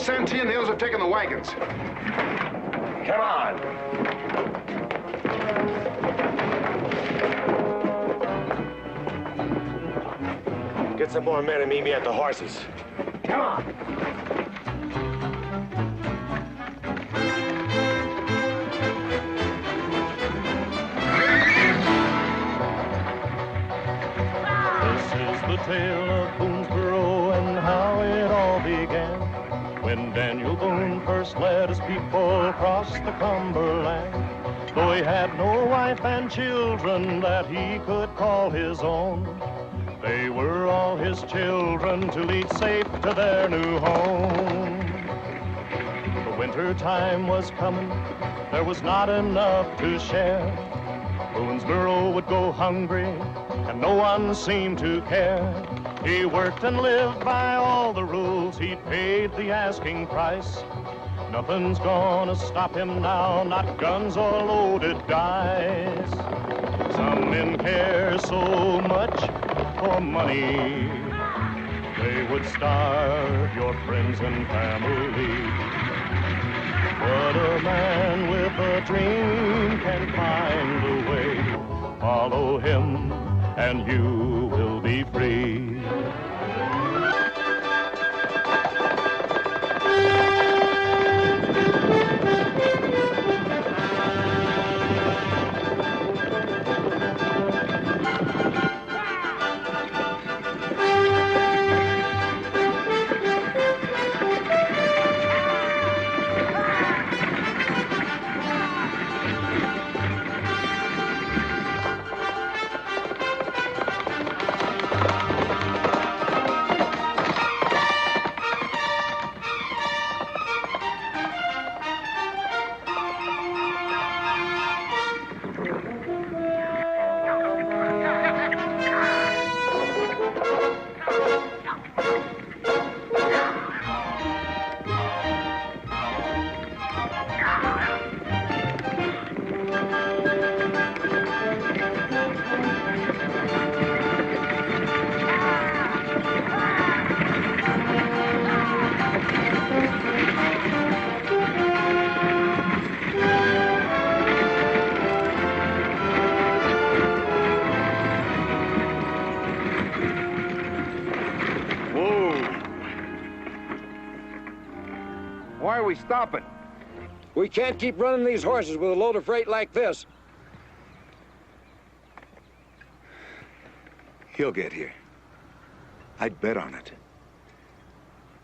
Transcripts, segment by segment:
Santee and the others have taken the wagons. Come on. Get some more men and meet me at the horses. Come on. The tale of Boonesboro and how it all began when Daniel Boone first led his people across the Cumberland. Though he had no wife and children that he could call his own, they were all his children to lead safe to their new home. The winter time was coming, there was not enough to share. Boonesboro would go hungry, and no one seemed to care. He worked and lived by all the rules. He paid the asking price. Nothing's gonna stop him now, not guns or loaded dice. Some men care so much for money, they would starve your friends and family. But a man with a dream can find a way. Follow him and you will be free. Why are we stopping? We can't keep running these horses with a load of freight like this. He'll get here. I'd bet on it.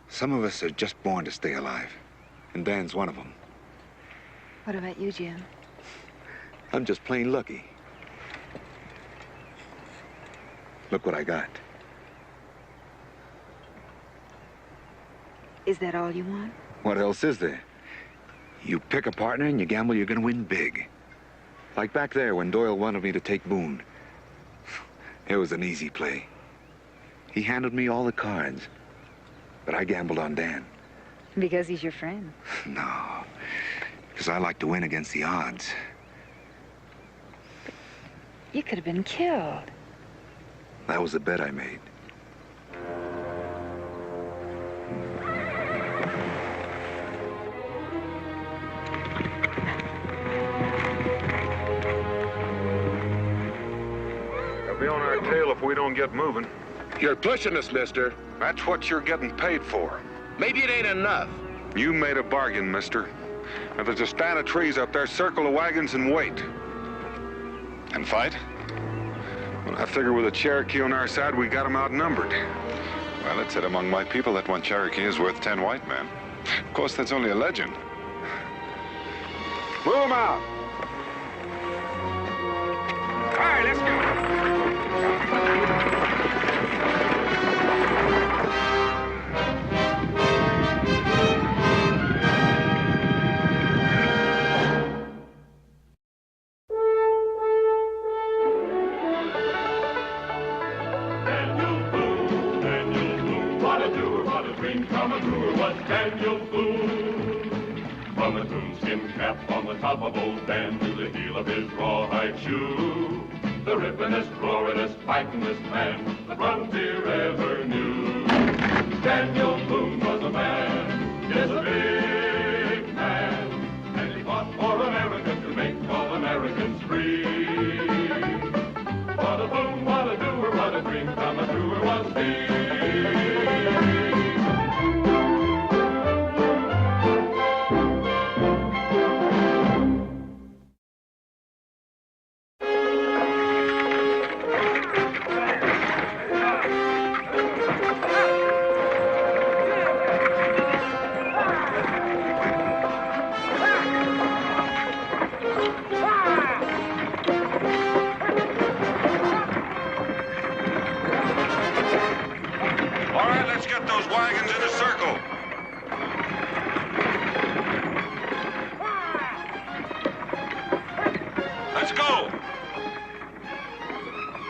Some of us are just born to stay alive, and Dan's one of them. What about you, Jim? I'm just plain lucky. Look what I got. Is that all you want? What else is there? You pick a partner and you gamble you're gonna win big. Like back there when Doyle wanted me to take Boone. It was an easy play. He handed me all the cards, but I gambled on Dan. Because he's your friend. No, because I like to win against the odds. But you could have been killed. That was the bet I made. They'll be on our tail if we don't get moving. You're pushing us, mister. That's what you're getting paid for. Maybe it ain't enough. You made a bargain, mister. If there's a stand of trees up there, circle the wagons and wait. And fight? Well, I figure with a Cherokee on our side, we got them outnumbered. Well, it's said among my people that one Cherokee is worth 10 white men. Of course, that's only a legend. Move them out. All right, let's go. Daniel Boone. From a coonskin cap on the top of old Dan to the heel of his rawhide shoe, the rippenest, roaringest, fightingest man the frontier ever knew. Daniel Boone was a man, yes, I'm a doer one thing. All right, let's get those wagons in a circle. Let's go.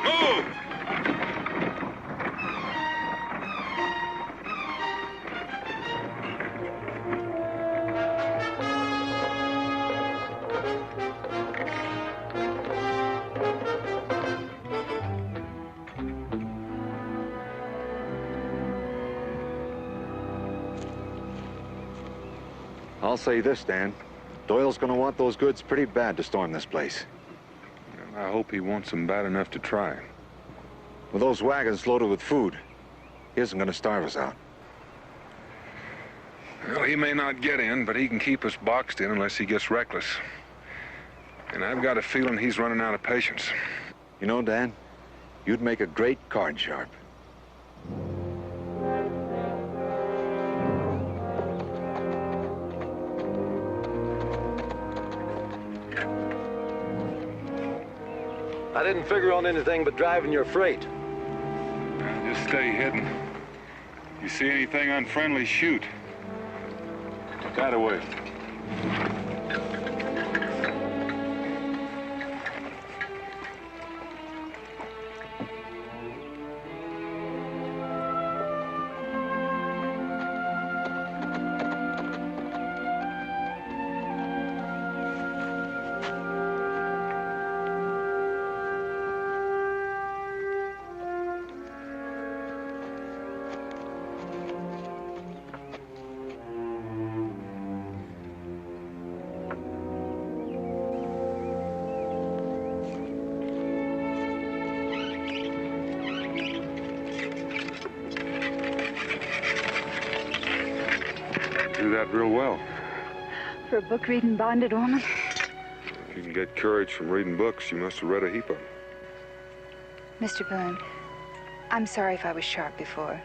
Move. I'll say this, Dan. Doyle's gonna want those goods pretty bad to storm this place. I hope he wants them bad enough to try. With those wagons loaded with food, he isn't gonna starve us out. Well, he may not get in, but he can keep us boxed in unless he gets reckless. And I've got a feeling he's running out of patience. You know, Dan, you'd make a great card sharp. I didn't figure on anything but driving your freight. Just stay hidden. You see anything unfriendly, shoot. That away. Do that real well. For a book-reading bonded woman. If you can get courage from reading books, you must have read a heap of them. Mr. Boone, I'm sorry if I was sharp before.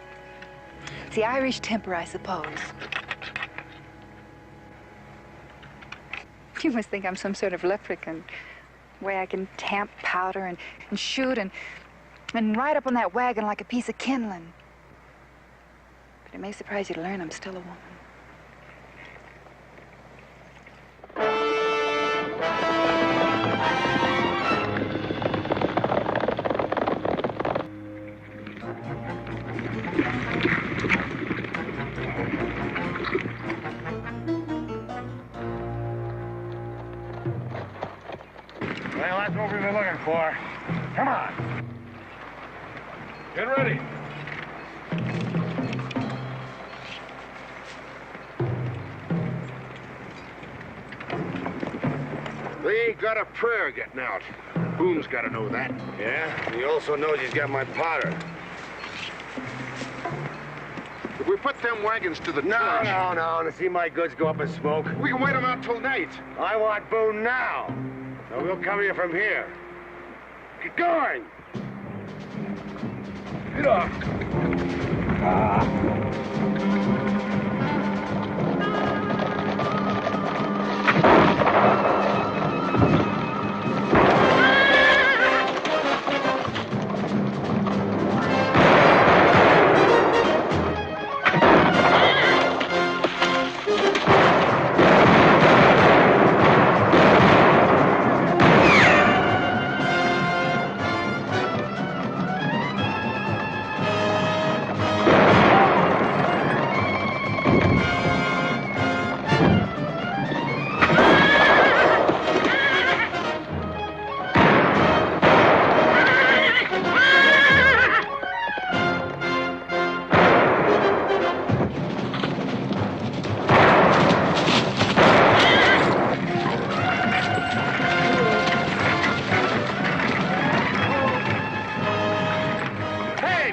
It's the Irish temper, I suppose. You must think I'm some sort of leprechaun. Way I can tamp powder and shoot and ride up on that wagon like a piece of kindling. But it may surprise you to learn I'm still a woman. Well, that's what we've been looking for. Come on. Get ready. They ain't got a prayer getting out. Boone's got to know that. Yeah? He also knows he's got my powder. If we put them wagons to the No, torch, no. To see my goods go up in smoke. we can wait them out till night. I want Boone now. So we'll cover you from here. Get going. Get off.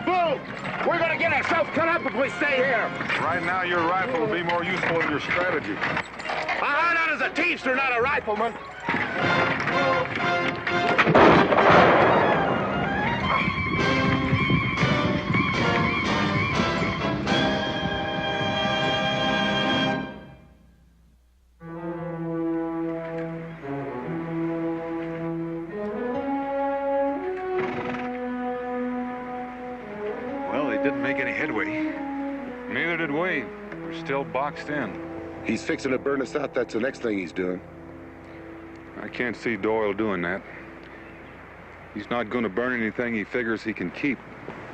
Boone! We're gonna get ourselves cut up if we stay here. Right now, your rifle will be more useful in your strategy. I hired out as a teamster, not a rifleman. Well, they didn't make any headway. Neither did we. We're still boxed in. He's fixing to burn us out. That's the next thing he's doing. I can't see Doyle doing that. He's not going to burn anything he figures he can keep.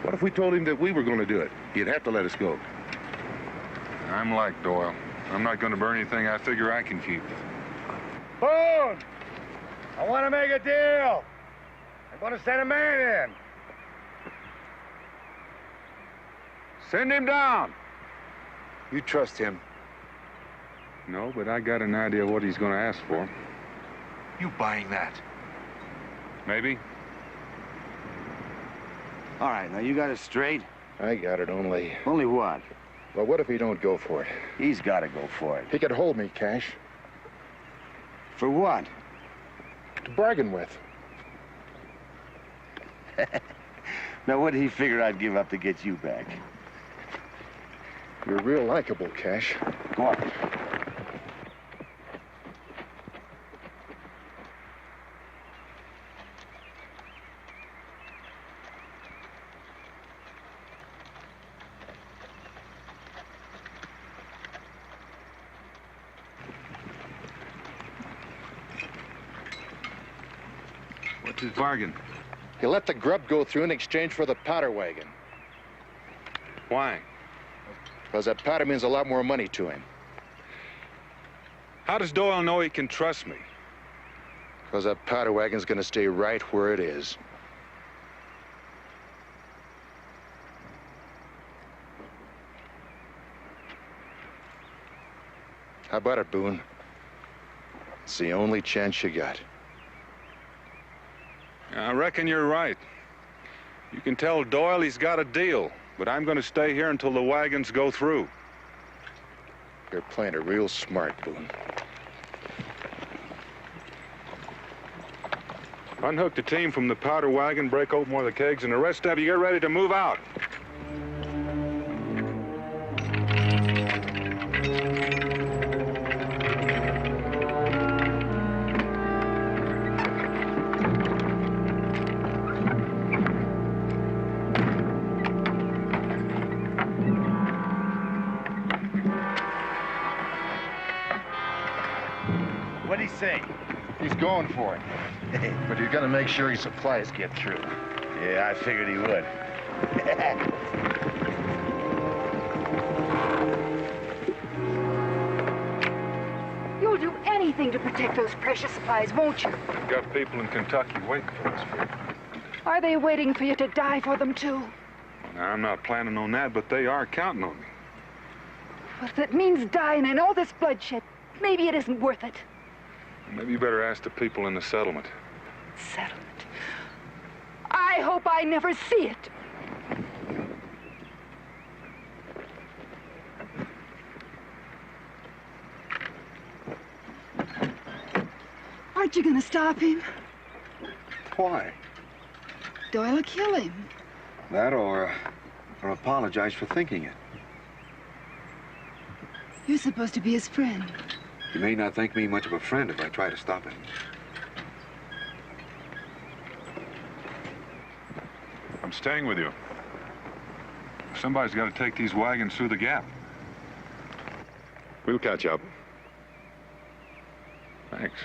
What if we told him that we were going to do it? He'd have to let us go. I'm like Doyle. I'm not going to burn anything I figure I can keep. Boone! I want to make a deal. I'm going to send a man in. Send him down! You trust him. No, but I got an idea what he's going to ask for. You buying that? Maybe. All right, now you got it straight? I got it, only... Only what? Well, what if he don't go for it? He's got to go for it. He could hold me, Cash. For what? To bargain with. Now, what did he figure I'd give up to get you back? You're real likable, Cash. Go on. What's his bargain? He let the grub go through in exchange for the powder wagon. Why? Because that powder means a lot more money to him. How does Doyle know he can trust me? Because that powder wagon's gonna stay right where it is. How about it, Boone? It's the only chance you got. I reckon you're right. You can tell Doyle he's got a deal, but I'm going to stay here until the wagons go through. You're playing it real smart, Boone. Unhook the team from the powder wagon, break open one of the kegs, and the rest of you get ready to move out. What'd he say? He's going for it. But you're gonna make sure his supplies get through. Yeah, I figured he would. You'll do anything to protect those precious supplies, won't you? We've got people in Kentucky waiting for us, Fred. Are they waiting for you to die for them, too? Now, I'm not planning on that, but they are counting on me. Well, if it means dying and all this bloodshed, maybe it isn't worth it. Maybe you better ask the people in the settlement. Settlement. I hope I never see it. Aren't you gonna stop him? Why? Doyle will kill him. That or apologize for thinking it. You're supposed to be his friend. You may not think me much of a friend if I try to stop him. I'm staying with you. Somebody's got to take these wagons through the gap. We'll catch up. Thanks.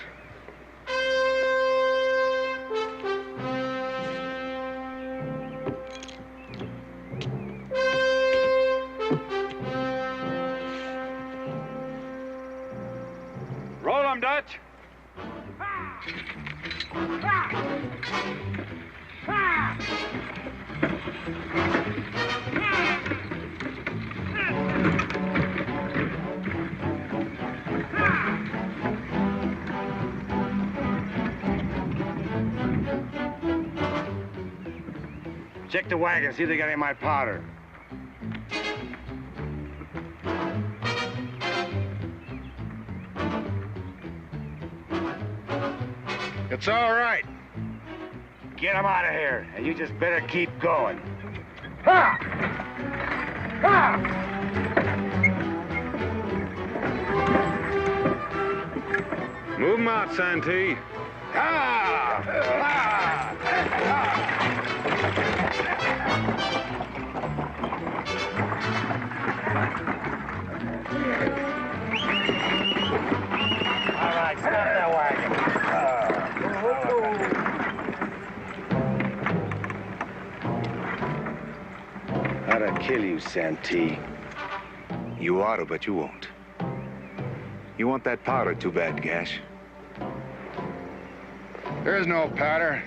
Roll 'em, Dutch. Check the wagon, see if they got any of my powder. It's all right. Get him out of here, and you just better keep going. Ha! Ha! Move him out, Santee. Ah! Ah! All right, stop that wagon. How'd I kill you, Santee? You ought to, but you won't. You want that powder too bad, Gash. There's no powder.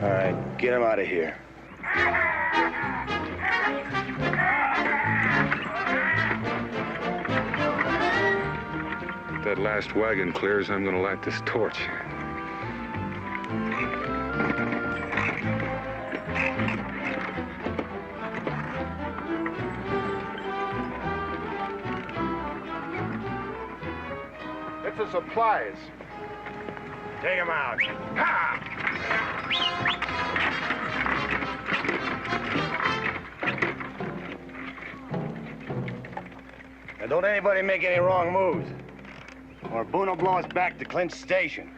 All right, get him out of here. If that last wagon clears, I'm gonna light this torch. It's the supplies. Take him out. Ha! Now, don't anybody make any wrong moves, or Boone will blow us back to Clint's station.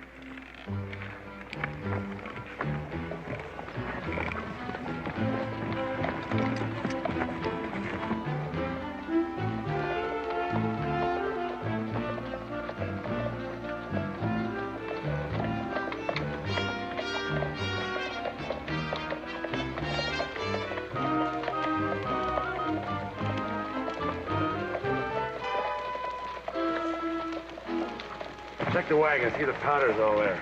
Check the wagon, see the powder's all there.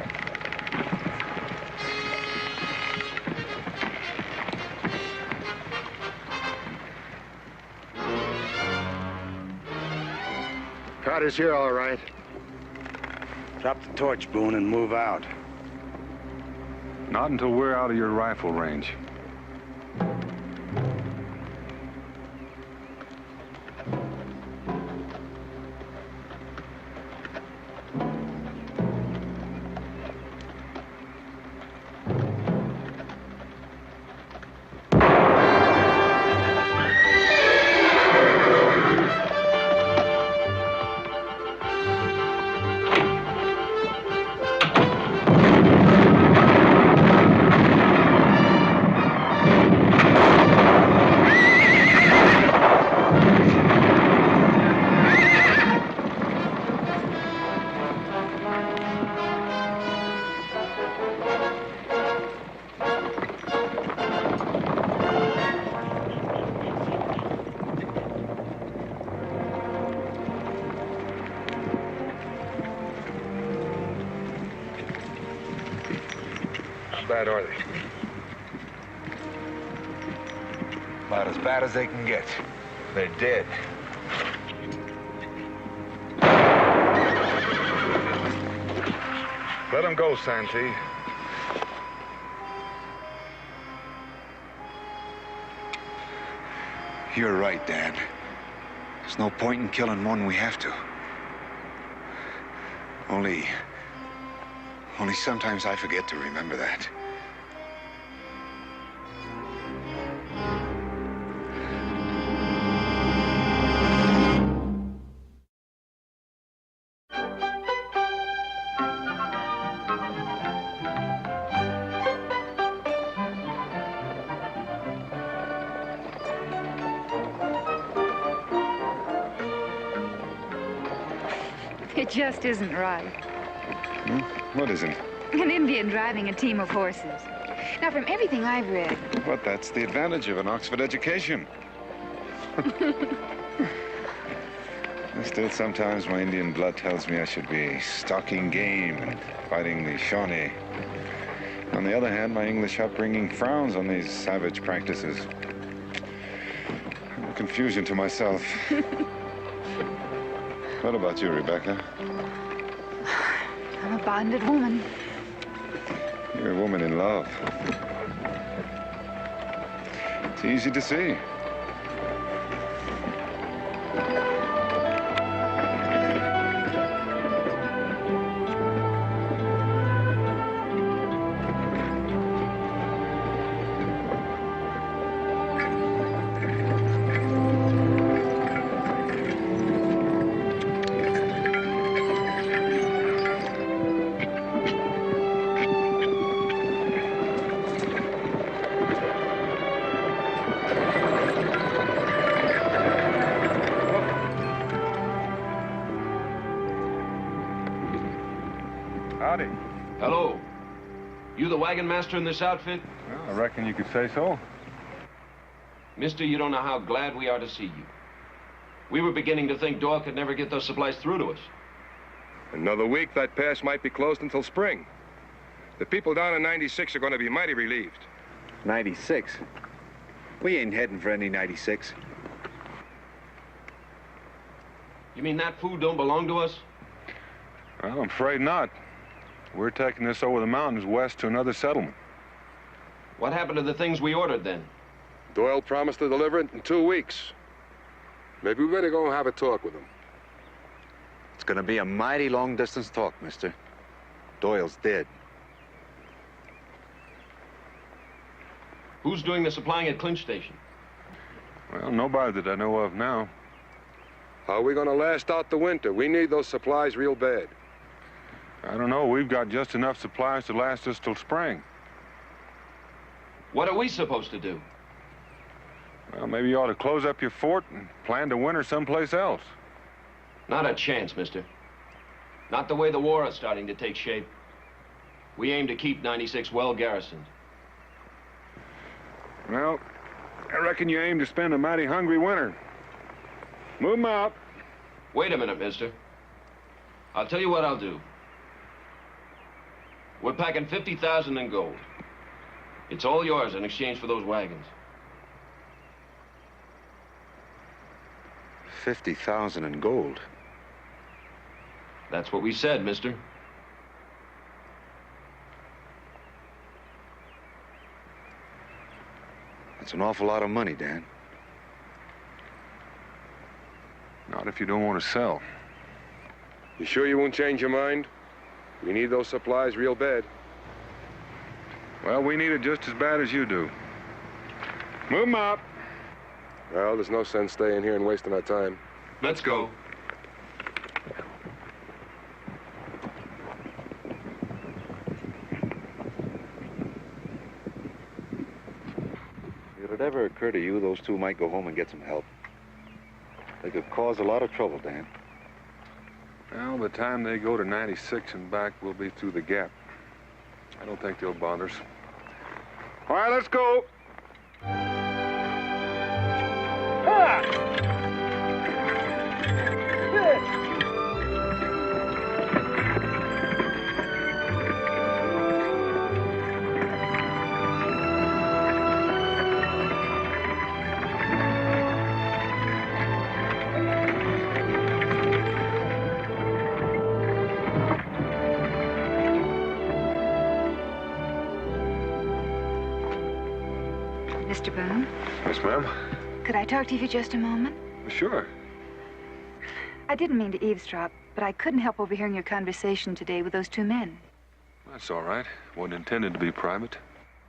Powder's here, all right. Drop the torch, Boone, and move out. Not until we're out of your rifle range. How bad are they? About as bad as they can get. They're dead. Let them go, Santee. You're right, Dad. There's no point in killing more than we have to. Only sometimes I forget to remember that. It just isn't right. What isn't? An Indian driving a team of horses. Now, from everything I've read... But that's the advantage of an Oxford education. Still, sometimes my Indian blood tells me I should be stalking game and fighting the Shawnee. On the other hand, my English upbringing frowns on these savage practices. I'm a confusion to myself. What about you, Rebecca? I'm a bonded woman. You're a woman in love. It's easy to see. Howdy. Hello. You the wagon master in this outfit? Well, I reckon you could say so. Mister, you don't know how glad we are to see you. We were beginning to think Doyle could never get those supplies through to us. Another week, that pass might be closed until spring. The people down in 96 are going to be mighty relieved. 96? We ain't heading for any 96. You mean that food don't belong to us? Well, I'm afraid not. We're taking this over the mountains west to another settlement. What happened to the things we ordered then? Doyle promised to deliver it in 2 weeks. Maybe we better go and have a talk with him. It's gonna be a mighty long-distance talk, mister. Doyle's dead. Who's doing the supplying at Clinch Station? Well, nobody that I know of now. How are we going to last out the winter? We need those supplies real bad. I don't know. We've got just enough supplies to last us till spring. What are we supposed to do? Well, maybe you ought to close up your fort and plan to winter someplace else. Not a chance, mister. Not the way the war is starting to take shape. We aim to keep 96 well garrisoned. Well, I reckon you aim to spend a mighty hungry winter. Move 'em out. Wait a minute, mister. I'll tell you what I'll do. We're packing 50,000 in gold. It's all yours in exchange for those wagons. 50,000 in gold. That's what we said, mister. That's an awful lot of money, Dan. Not if you don't want to sell. You sure you won't change your mind? We need those supplies real bad. Well, we need it just as bad as you do. Move 'em out. Well, there's no sense staying here and wasting our time. Let's go. If it ever occurred to you, those two might go home and get some help. They could cause a lot of trouble, Dan. Well, by the time they go to 96 and back, we'll be through the gap. I don't think they'll bother us. All right, let's go. Mr. Boone, Yes, ma'am. could I talk to you for just a moment? Sure. I didn't mean to eavesdrop, but I couldn't help overhearing your conversation today with those two men. That's all right. Wasn't intended to be private.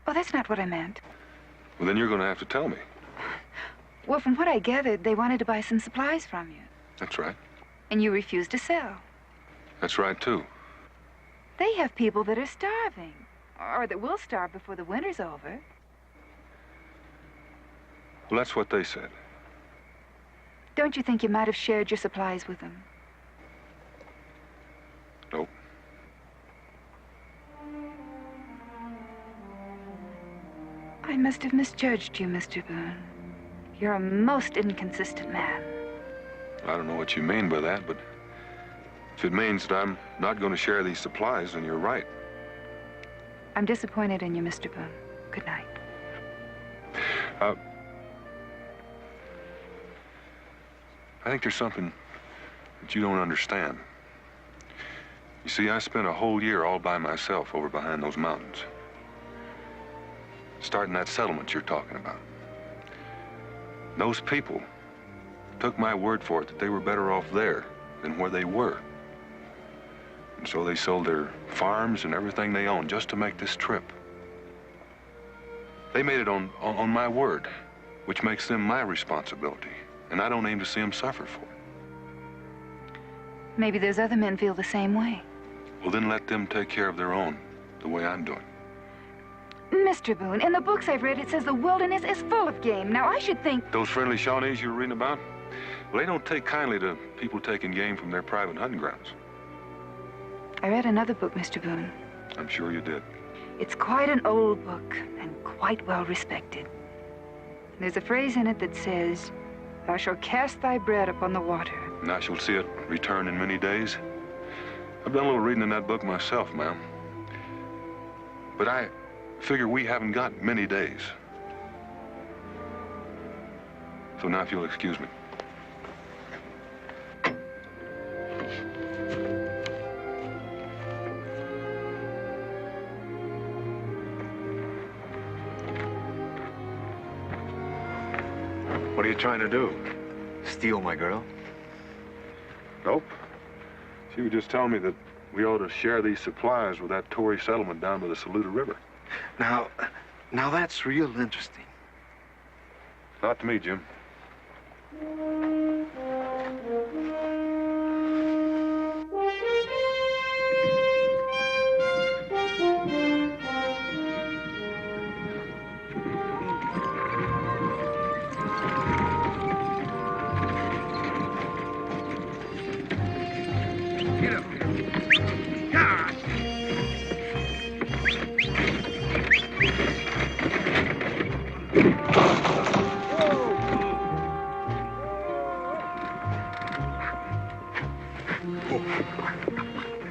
Oh, that's not what I meant. Well, then you're going to have to tell me. Well, from what I gathered, they wanted to buy some supplies from you, That's right. and you refused to sell. That's right, too. They have people that are starving, or that will starve before the winter's over. Well, that's what they said. Don't you think you might have shared your supplies with them? Nope. I must have misjudged you, Mr. Boone. You're a most inconsistent man. I don't know what you mean by that, but if it means that I'm not going to share these supplies, then you're right. I'm disappointed in you, Mr. Boone. Good night. I think there's something that you don't understand. You see, I spent a whole year all by myself over behind those mountains, starting that settlement you're talking about. Those people took my word for it that they were better off there than where they were. And so they sold their farms and everything they owned just to make this trip. They made it on my word, which makes them my responsibility. And I don't aim to see them suffer for it. Maybe those other men feel the same way. Well, then let them take care of their own, the way I'm doing. Mr. Boone, in the books I've read, it says the wilderness is full of game. Now, I should think... Those friendly Shawnees you were reading about? Well, they don't take kindly to people taking game from their private hunting grounds. I read another book, Mr. Boone. I'm sure you did. It's quite an old book and quite well respected. There's a phrase in it that says, "Thou shalt cast thy bread upon the water." And I shall see it return in many days. I've done a little reading in that book myself, ma'am. But I figure we haven't got many days. So now if you'll excuse me. What are you trying to do? Steal my girl? Nope. She was just telling me that we ought to share these supplies with that Tory settlement down by the Saluda River. Now that's real interesting. Not to me, Jim.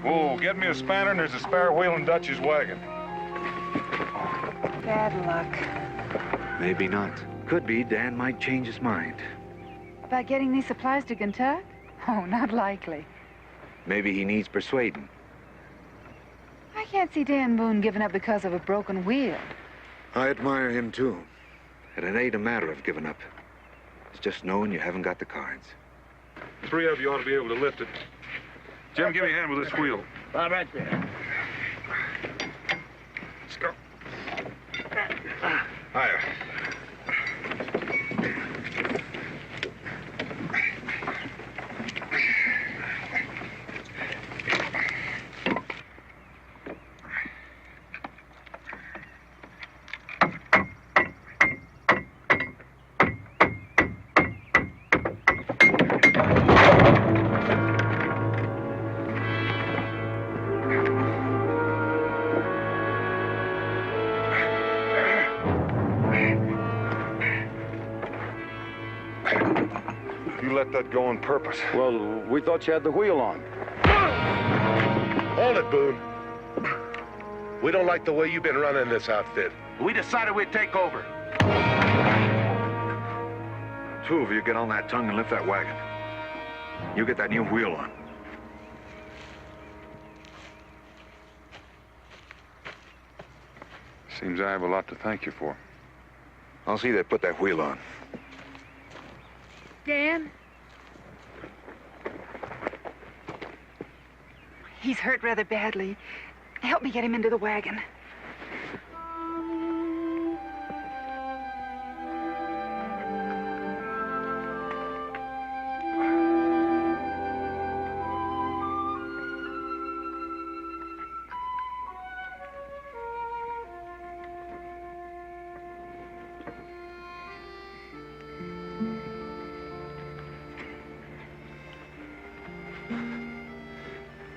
Whoa, get me a spanner and there's a spare wheel in Dutch's wagon. Bad luck. Maybe not. Could be Dan might change his mind. About getting these supplies to Kentucky? Oh, not likely. Maybe he needs persuading. I can't see Dan Boone giving up because of a broken wheel. I admire him, too. And it ain't a matter of giving up. It's just knowing you haven't got the cards. Three of you ought to be able to lift it. Jim, give me a hand with this wheel. All right there. Let's go. Higher. Let that go on purpose. Well, we thought you had the wheel on. Hold it, Boone. We don't like the way you've been running this outfit. We decided we'd take over. Two of you get on that tongue and lift that wagon. You get that new wheel on. Seems I have a lot to thank you for. I'll see they put that wheel on. Dan? He's hurt rather badly. Help me get him into the wagon.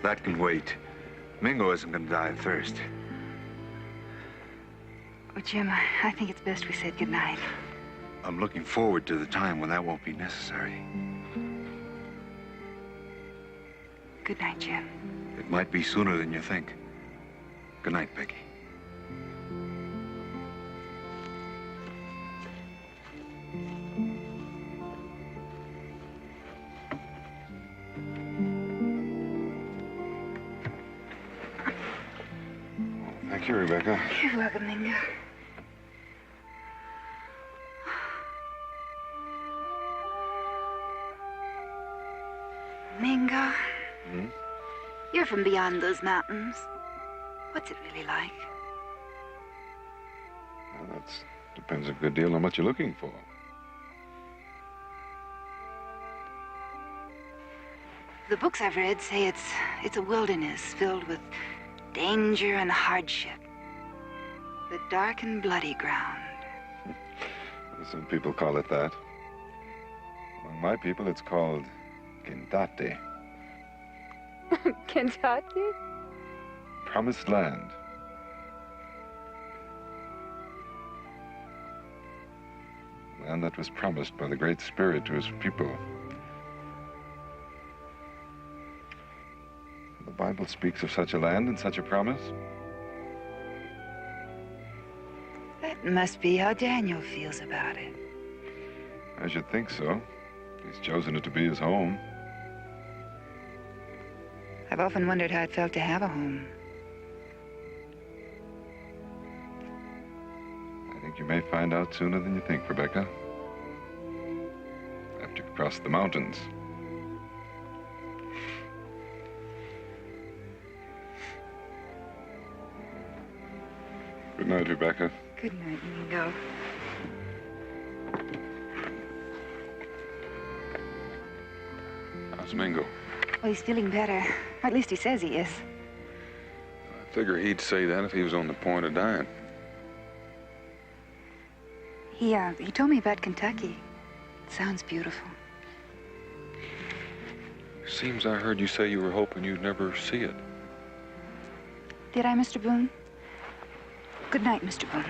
That can wait. Mingo isn't going to die of thirst. Oh, Jim, I think it's best we said goodnight. I'm looking forward to the time when that won't be necessary. Good night, Jim. It might be sooner than you think. Good night, Peggy. Thank you, Rebecca. You're welcome, Mingo. Mingo, Hmm? you're from beyond those mountains. What's it really like? Well, that depends a good deal on what you're looking for. The books I've read say it's a wilderness filled with danger and hardship. The dark and bloody ground. Some people call it that. Among my people, it's called Kentucky. Kentucky? Promised land. Land that was promised by the Great Spirit to his people. The Bible speaks of such a land and such a promise. That must be how Daniel feels about it. I should think so. He's chosen it to be his home. I've often wondered how it felt to have a home. I think you may find out sooner than you think, Rebecca. After you cross the mountains. Good night, Rebecca. Good night, Mingo. How's Mingo? Well, he's feeling better. Or at least he says he is. I figure he'd say that if he was on the point of dying. He told me about Kentucky. It sounds beautiful. Seems I heard you say you were hoping you'd never see it. Did I, Mr. Boone? Good night, Mr. Boone.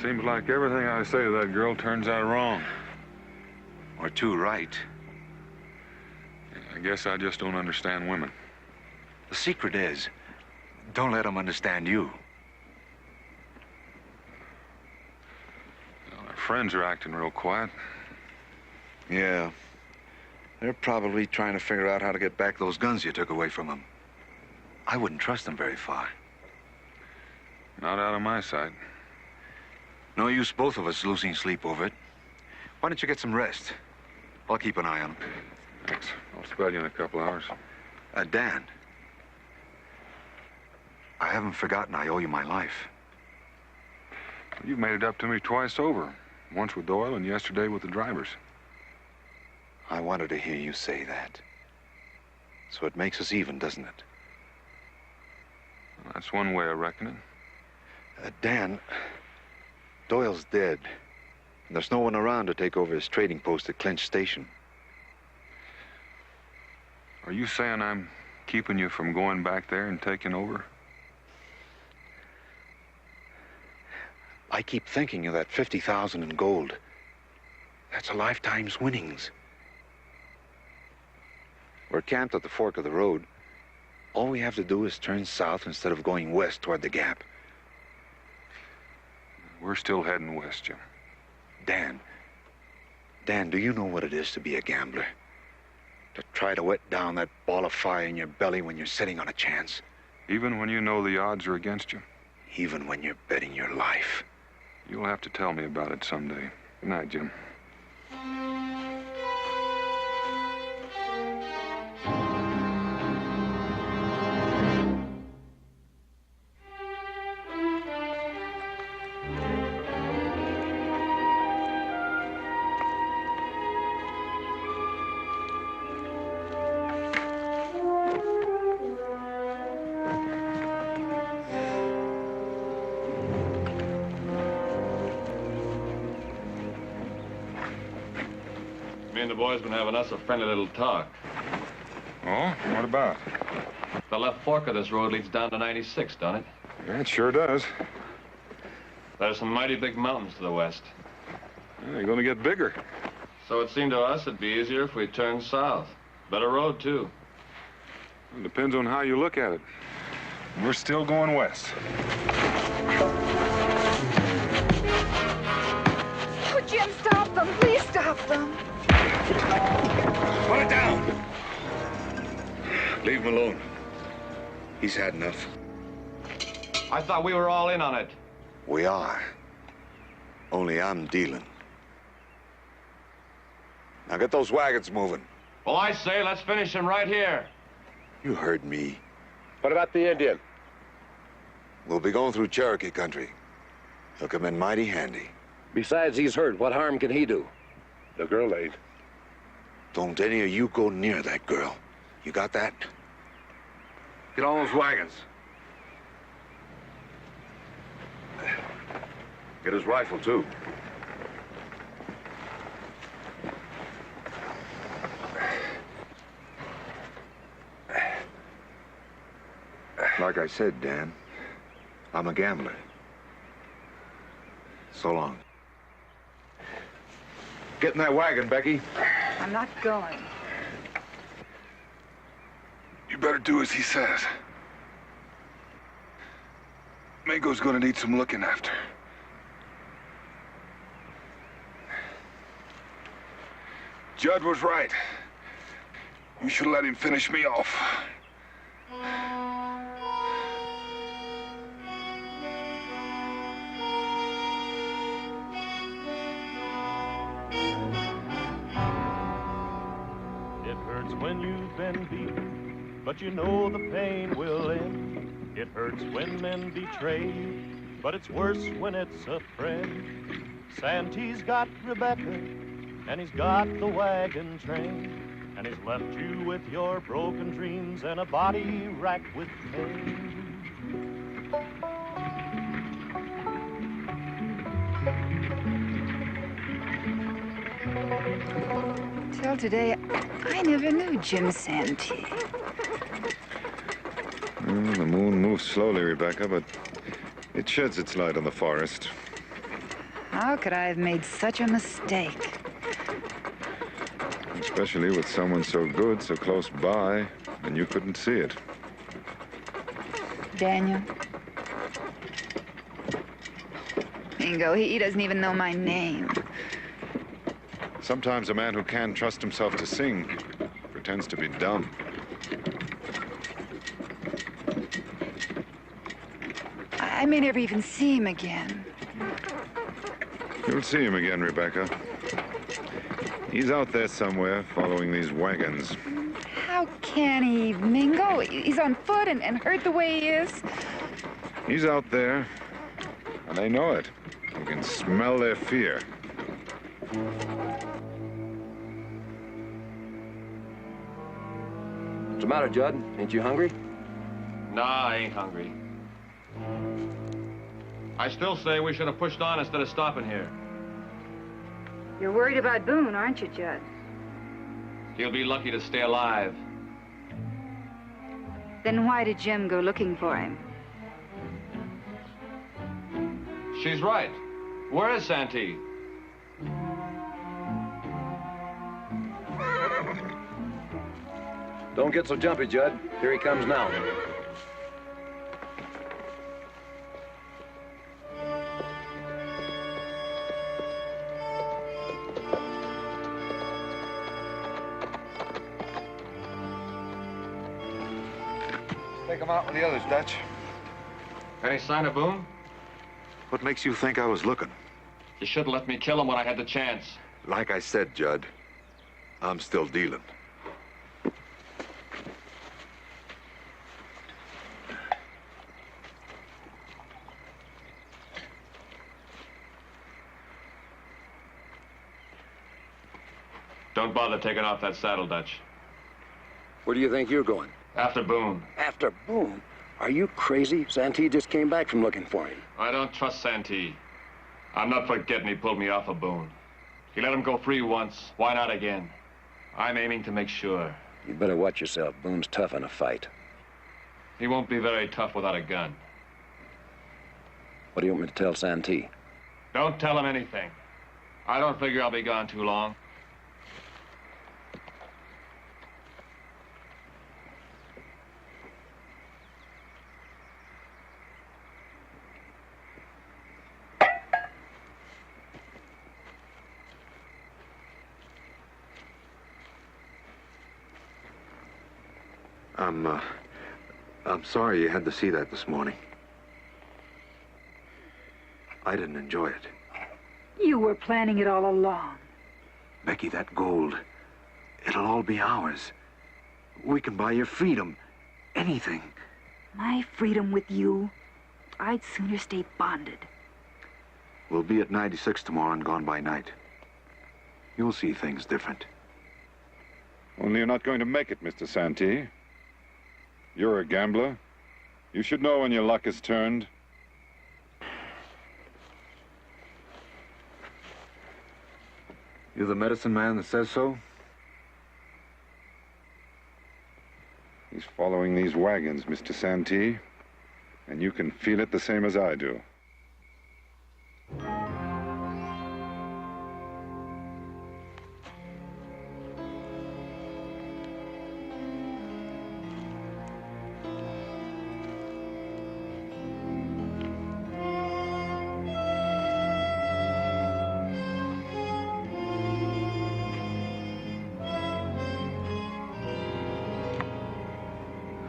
Seems like everything I say to that girl turns out wrong. Or two right. I guess I just don't understand women. The secret is, don't let them understand you. Well, our friends are acting real quiet. Yeah. They're probably trying to figure out how to get back those guns you took away from them. I wouldn't trust them very far. Not out of my sight. No use both of us losing sleep over it. Why don't you get some rest? I'll keep an eye on them. Thanks. I'll spell you in a couple hours. Dan. I haven't forgotten I owe you my life. You've made it up to me twice over. Once with Doyle and yesterday with the drivers. I wanted to hear you say that. So it makes us even, doesn't it? Well, that's one way of reckoning. Dan, Doyle's dead. And there's no one around to take over his trading post at Clinch Station. Are you saying I'm keeping you from going back there and taking over? I keep thinking of that 50,000 in gold. That's a lifetime's winnings. We're camped at the fork of the road. All we have to do is turn south instead of going west toward the gap. We're still heading west, Jim. Dan, do you know what it is to be a gambler? To try to wet down that ball of fire in your belly when you're sitting on a chance? Even when you know the odds are against you? Even when you're betting your life? You'll have to tell me about it someday. Good night, Jim. Me and the boys been having us a friendly little talk. Oh? What about? The left fork of this road leads down to 96, don't it? Yeah, it sure does. There's some mighty big mountains to the west. Yeah, they're gonna get bigger. So it seemed to us it'd be easier if we turned south. Better road, too. It depends on how you look at it. We're still going west. Oh, Jim, stop them. Please stop them. Put it down. Leave him alone. He's had enough. I thought we were all in on it. We are, Only I'm dealing. Now get those wagons moving. Well, I say, let's finish him right here. You heard me. What about the Indian? We'll be going through Cherokee country. He'll come in mighty handy. Besides, he's hurt. What harm can he do? The girl ain't. Don't any of you go near that girl. You got that? Get all those wagons. Get his rifle, too. Like I said, Dan, I'm a gambler. So long. Get in that wagon, Becky. I'm not going. You better do as he says. Mago's gonna need some looking after. Judd was right. You should let him finish me off. It hurts when you've been beaten, but you know the pain will end. It hurts when men betray you, but it's worse when it's a friend. Santee's got Rebecca, and he's got the wagon train, and he's left you with your broken dreams and a body racked with pain. Till today, I never knew Jim Santee. Well, the moon moves slowly, Rebecca, but it sheds its light on the forest. How could I have made such a mistake? Especially with someone so good, so close by, and you couldn't see it. Daniel? Bingo, he doesn't even know my name. Sometimes a man who can't trust himself to sing pretends to be dumb. I may never even see him again. You'll see him again, Rebecca. He's out there somewhere, following these wagons. How can he, Mingo? He's on foot and hurt the way he is. He's out there, and they know it. You can smell their fear. What's the matter, Judd? Ain't you hungry? Nah, I ain't hungry. I still say we should have pushed on instead of stopping here. You're worried about Boone, aren't you, Judd? He'll be lucky to stay alive. Then why did Jim go looking for him? She's right. Where is Santee? Don't get so jumpy, Judd. Here he comes now. Take him out with the others, Dutch. Any sign of Boone? What makes you think I was looking? You should have let me kill him when I had the chance. Like I said, Judd, I'm still dealing. Don't bother taking off that saddle, Dutch. Where do you think you're going? After Boone. After Boone? Are you crazy? Santee just came back from looking for him. I don't trust Santee. I'm not forgetting he pulled me off of Boone. He let him go free once. Why not again? I'm aiming to make sure. You better watch yourself. Boone's tough in a fight. He won't be very tough without a gun. What do you want me to tell Santee? Don't tell him anything. I don't figure I'll be gone too long. I'm sorry you had to see that this morning. I didn't enjoy it. You were planning it all along. Becky, that gold, it'll all be ours. We can buy your freedom. Anything. My freedom with you? I'd sooner stay bonded. We'll be at 96 tomorrow and gone by night. You'll see things different. Only you're not going to make it, Mr. Santee. You're a gambler. You should know when your luck is turned. You the medicine man that says so? He's following these wagons, Mr. Santee. And you can feel it the same as I do.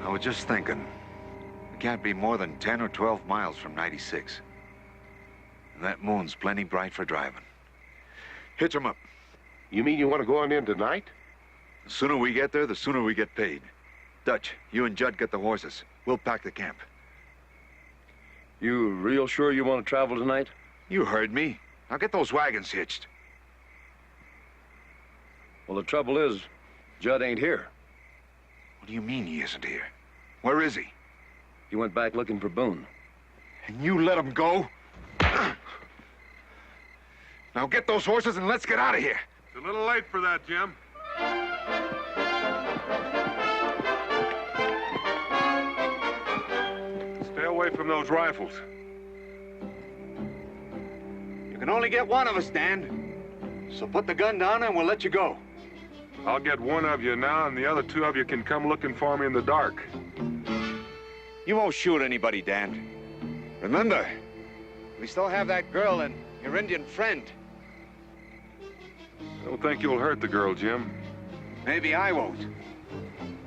I was just thinking. We can't be more than 10 or 12 miles from 96. And that moon's plenty bright for driving. Hitch 'em up. You mean you want to go on in tonight? The sooner we get there, the sooner we get paid. Dutch, you and Judd get the horses. We'll pack the camp. You real sure you want to travel tonight? You heard me. Now get those wagons hitched. Well, the trouble is, Judd ain't here. What do you mean he isn't here? Where is he? He went back looking for Boone. And you let him go? Now get those horses and let's get out of here. It's a little late for that, Jim. Stay away from those rifles. You can only get one of us, Dan. So put the gun down and we'll let you go. I'll get one of you now, and the other two of you can come looking for me in the dark. You won't shoot anybody, Dan. Remember, we still have that girl and your Indian friend. I don't think you'll hurt the girl, Jim. Maybe I won't.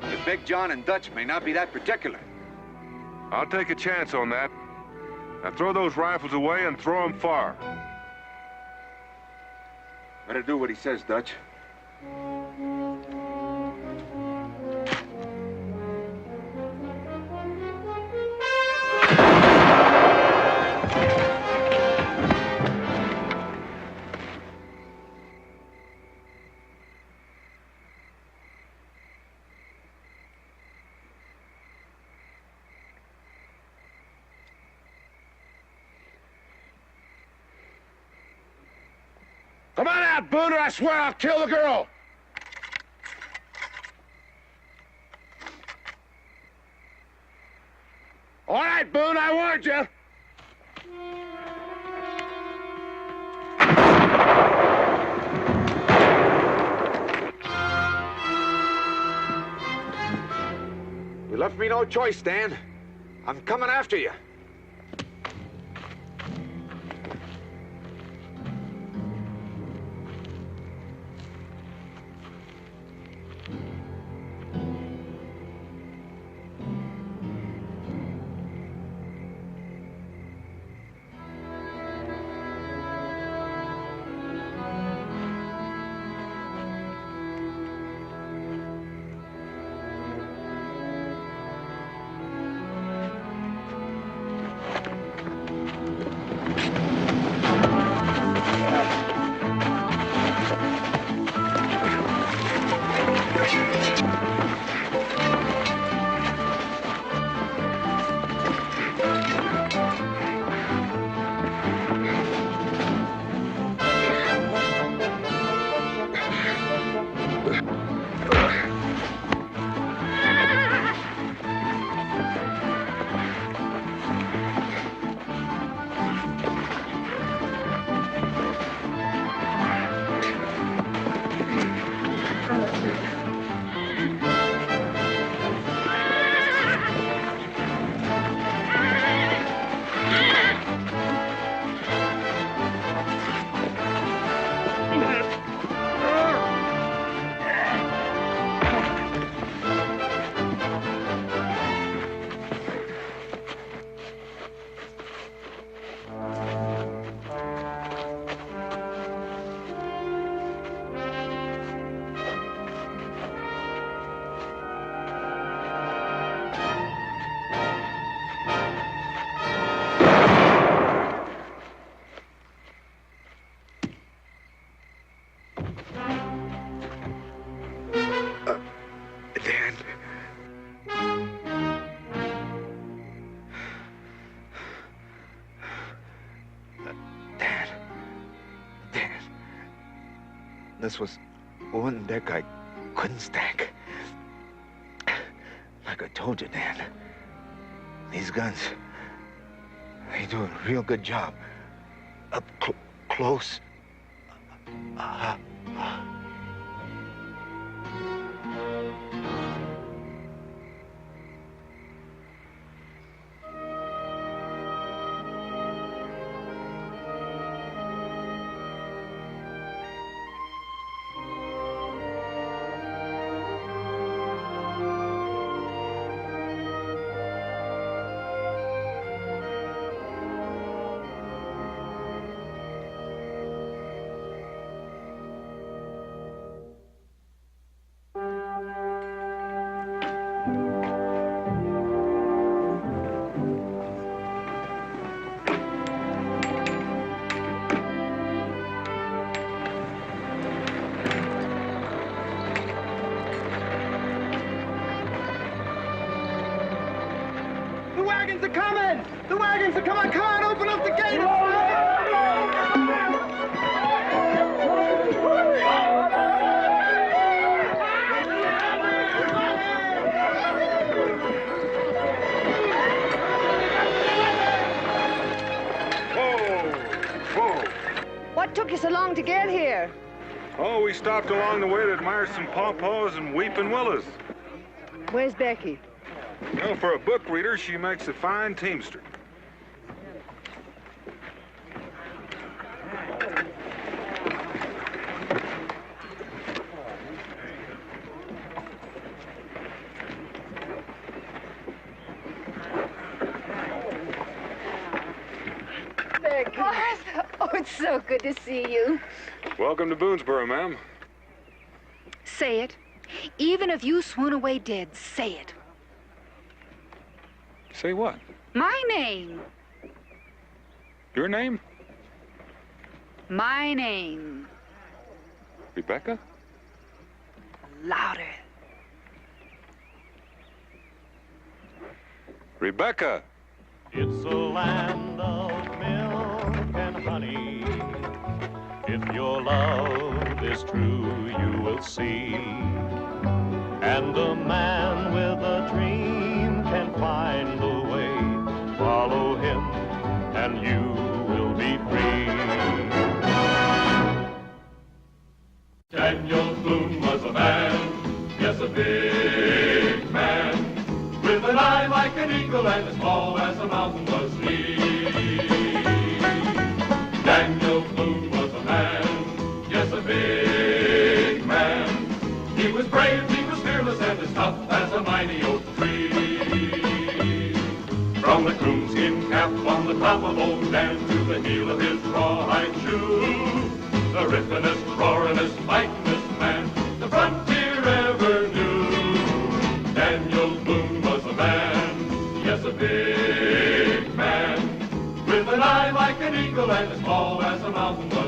But Big John and Dutch may not be that particular. I'll take a chance on that. Now throw those rifles away and throw them far. Better do what he says, Dutch. Come on out, Boone, or I swear I'll kill the girl! All right, Boone, I warned you. You left me no choice, Dan. I'm coming after you. This was one deck I couldn't stack. Like I told you, Dan, these guns, they do a real good job. Up close. The wagons are coming! The wagons are coming! Come on, open up the gate! What took you so long to get here? Oh, we stopped along the way to admire some pawpaws and weeping willows. Where's Becky? You know, for a book reader, she makes a fine teamster. Becky. Martha, oh, it's so good to see you. Welcome to Boonesboro, ma'am. Say it. Even if you swoon away dead, say it. Say what? My name. Your name? My name. Rebecca? Louder. Rebecca! It's a land of milk and honey. If your love is true, you will see. And a man with a dream can find a way. Follow him, and you will be free. Daniel Boone was a man, yes, a big man, with an eye like an eagle and as tall as a mountain was he. Daniel Boone was a man, yes, a big man. He was brave, he was fearless, and as tough as a mighty oak tree. From the coonskin cap on the top of old Dan to the heel of his rawhide shoe, the rippenest, roaringest, fightingest man the frontier ever knew. Daniel Boone was a man, yes, a big man, with an eye like an eagle and as tall as a mountain was